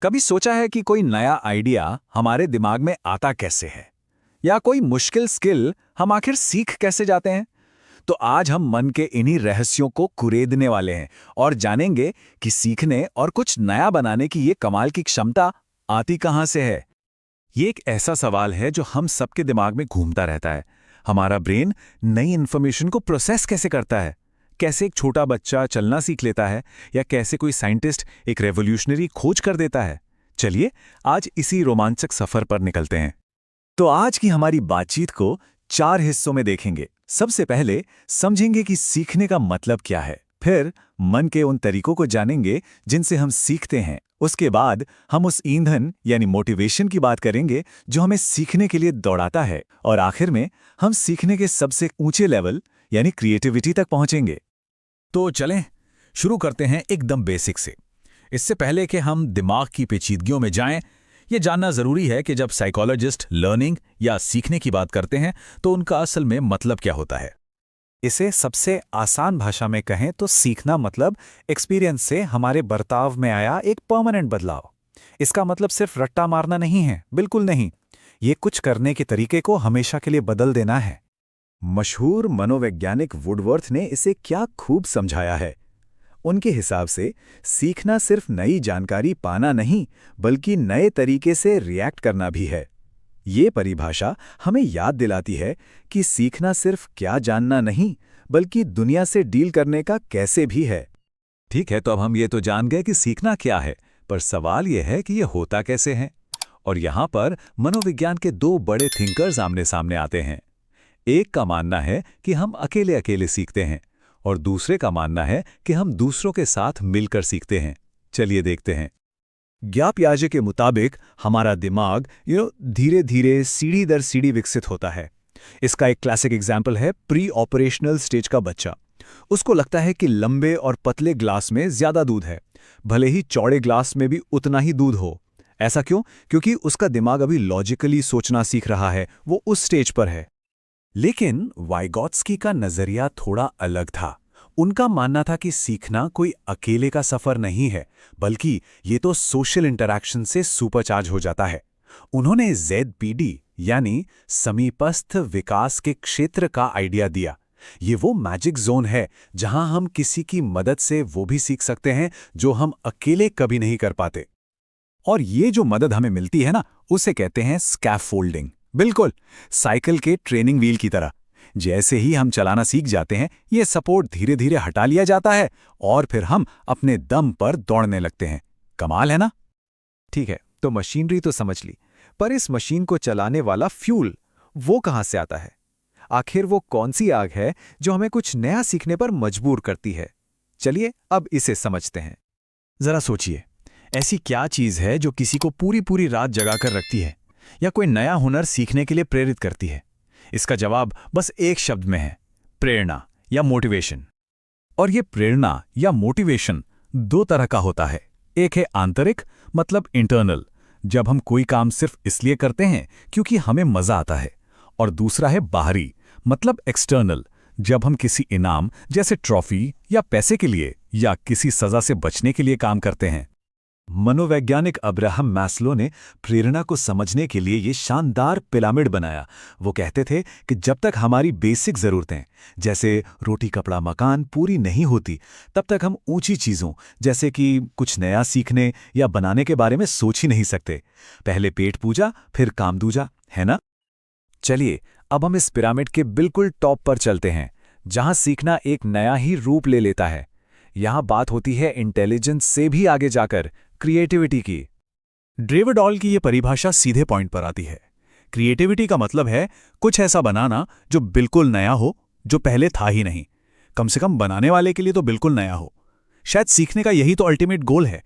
कभी सोचा है कि कोई नया आइडिया हमारे दिमाग में आता कैसे है? या कोई मुश्किल स्किल हम आखिर सीख कैसे जाते हैं? तो आज हम मन के इन्हीं रहस्यों को कुरेदने वाले हैं और जानेंगे कि सीखने और कुछ नया बनाने की ये कमाल की क्षमता आती कहाँ से है। ये एक ऐसा सवाल है जो हम सबके दिमाग में घूमता रहता है। हमारा ब्रेन नई इन्फॉर्मेशन को प्रोसेस कैसे करता है? कैसे एक छोटा बच्चा चलना सीख लेता है या कैसे कोई साइंटिस्ट एक रेवोल्यूशनरी खोज कर देता है? चलिए आज इसी रोमांचक सफर पर निकलते हैं। तो आज की हमारी बातचीत को 4 हिस्सों में देखेंगे। सबसे पहले समझेंगे कि सीखने का मतलब क्या है। फिर मन के उन तरीकों को जानेंगे जिनसे हम सीखते हैं। उसके बाद हम उस ईंधन यानी मोटिवेशन की बात करेंगे जो हमें सीखने के लिए दौड़ाता है। और आखिर में हम सीखने के सबसे ऊंचे लेवल यानी क्रिएटिविटी तक पहुंचेंगे। तो चलें शुरू करते हैं एकदम बेसिक से। इससे पहले कि हम दिमाग की पेचीदगियों में जाएं, ये जानना जरूरी है कि जब साइकोलॉजिस्ट लर्निंग या सीखने की बात करते हैं तो उनका असल में मतलब क्या होता है। इसे सबसे आसान भाषा में कहें तो सीखना मतलब एक्सपीरियंस से हमारे बर्ताव में आया एक परमानेंट बदलाव। इसका मतलब सिर्फ रट्टा मारना नहीं है, बिल्कुल नहीं। ये कुछ करने के तरीके को हमेशा के लिए बदल देना है। मशहूर मनोवैज्ञानिक वुडवर्थ ने इसे क्या खूब समझाया है। उनके हिसाब से सीखना सिर्फ नई जानकारी पाना नहीं बल्कि नए तरीके से रिएक्ट करना भी है। ये परिभाषा हमें याद दिलाती है कि सीखना सिर्फ क्या जानना नहीं बल्कि दुनिया से डील करने का कैसे भी है। ठीक है, तो अब हम ये तो जान गए कि सीखना क्या है, पर सवाल यह है कि ये होता कैसे है। और यहाँ पर मनोविज्ञान के 2 बड़े थिंकर्स आमने सामने आते हैं। एक का मानना है कि हम अकेले अकेले सीखते हैं और दूसरे का मानना है कि हम दूसरों के साथ मिलकर सीखते हैं। चलिए देखते हैं। ज्ञापयाजे के मुताबिक हमारा दिमाग धीरे धीरे सीढ़ी दर सीढ़ी विकसित होता है। इसका एक क्लासिक एग्जाम्पल है प्री ऑपरेशनल स्टेज का बच्चा। उसको लगता है कि लंबे और पतले ग्लास में ज्यादा दूध है, भले ही चौड़े ग्लास में भी उतना ही दूध हो। ऐसा क्यों? क्योंकि उसका दिमाग अभी लॉजिकली सोचना सीख रहा है, वो उस स्टेज पर है। लेकिन वाइगॉत्स्की का नजरिया थोड़ा अलग था। उनका मानना था कि सीखना कोई अकेले का सफर नहीं है, बल्कि ये तो सोशल इंटरैक्शन से सुपरचार्ज हो जाता है। उन्होंने ZPD यानी समीपस्थ विकास के क्षेत्र का आइडिया दिया। ये वो मैजिक जोन है जहां हम किसी की मदद से वो भी सीख सकते हैं जो हम अकेले कभी नहीं कर पाते। और ये जो मदद हमें मिलती है ना, उसे कहते हैं स्कैफोल्डिंग। बिल्कुल साइकिल के ट्रेनिंग व्हील की तरह। जैसे ही हम चलाना सीख जाते हैं, ये सपोर्ट धीरे धीरे हटा लिया जाता है और फिर हम अपने दम पर दौड़ने लगते हैं। कमाल है ना? ठीक है, तो मशीनरी तो समझ ली, पर इस मशीन को चलाने वाला फ्यूल वो कहां से आता है? आखिर वो कौन सी आग है जो हमें कुछ नया सीखने पर मजबूर करती है? चलिए अब इसे समझते हैं। जरा सोचिए, ऐसी क्या चीज है जो किसी को पूरी पूरी रात जगा कर रखती है या कोई नया हुनर सीखने के लिए प्रेरित करती है? इसका जवाब बस एक शब्द में है, प्रेरणा या मोटिवेशन। और ये प्रेरणा या मोटिवेशन 2 तरह का होता है। एक है आंतरिक, मतलब इंटरनल, जब हम कोई काम सिर्फ इसलिए करते हैं क्योंकि हमें मजा आता है। और दूसरा है बाहरी, मतलब एक्सटर्नल, जब हम किसी इनाम जैसे ट्रॉफी या पैसे के लिए या किसी सजा से बचने के लिए काम करते हैं। मनोवैज्ञानिक अब्राहम मैस्लो ने प्रेरणा को समझने के लिए ये शानदार पिरामिड बनाया। वो कहते थे कि जब तक हमारी बेसिक ज़रूरतें जैसे रोटी कपड़ा मकान पूरी नहीं होती, तब तक हम ऊंची चीज़ों जैसे कि कुछ नया सीखने या बनाने के बारे में सोच ही नहीं सकते। पहले पेट पूजा फिर काम दूजा, है ना? चलिए अब हम इस पिरामिड के बिल्कुल टॉप पर चलते हैं, जहां सीखना एक नया ही रूप ले लेता है। यहां बात होती है इंटेलिजेंस से भी आगे जाकर क्रिएटिविटी की। ड्रेवडॉल की ये परिभाषा सीधे पॉइंट पर आती है। क्रिएटिविटी का मतलब है कुछ ऐसा बनाना जो बिल्कुल नया हो, जो पहले था ही नहीं। कम से कम बनाने वाले के लिए तो बिल्कुल नया हो। शायद सीखने का यही तो अल्टीमेट गोल है।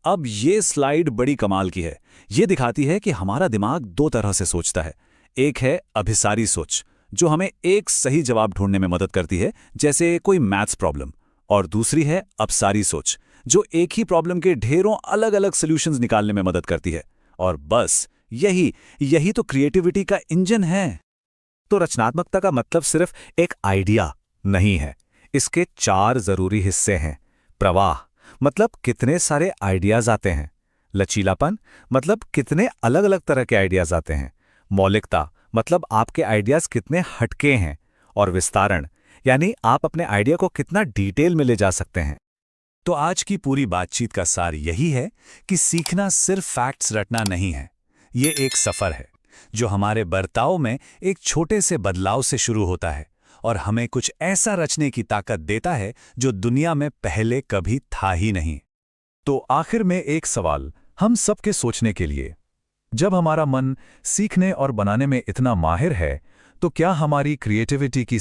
अब ये स्लाइड बड़ी कमाल की है। ये दिखाती है कि हमारा दिमाग 2 तरह से सोचता है। एक है अभिसारी सोच, जो हमें एक सही जवाब ढूंढने में मदद करती है, जैसे कोई मैथ्स प्रॉब्लम। और दूसरी है अपसारी सोच, जो एक ही प्रॉब्लम के ढेरों अलग अलग सॉल्यूशंस निकालने में मदद करती है। और बस यही तो क्रिएटिविटी का इंजन है। तो रचनात्मकता का मतलब सिर्फ एक आइडिया नहीं है। इसके 4 जरूरी हिस्से हैं। प्रवाह, मतलब कितने सारे आइडियाज आते हैं। लचीलापन मतलब कितने अलग अलग तरह के आइडियाज आते हैं। मौलिकता मतलब आपके आइडियाज कितने हटके हैं। और विस्तारण यानी आप अपने आइडिया को कितना डिटेल में ले जा सकते हैं। तो आज की पूरी बातचीत का सार यही है कि सीखना सिर्फ फैक्ट्स रटना नहीं है। ये एक सफर है जो हमारे बर्ताव में एक छोटे से बदलाव से शुरू होता है और हमें कुछ ऐसा रचने की ताकत देता है जो दुनिया में पहले कभी था ही नहीं। तो आखिर में एक सवाल हम सबके सोचने के लिए, जब हमारा मन सीखने और बनाने में इतना माहिर है तो क्या हमारी क्रिएटिविटी की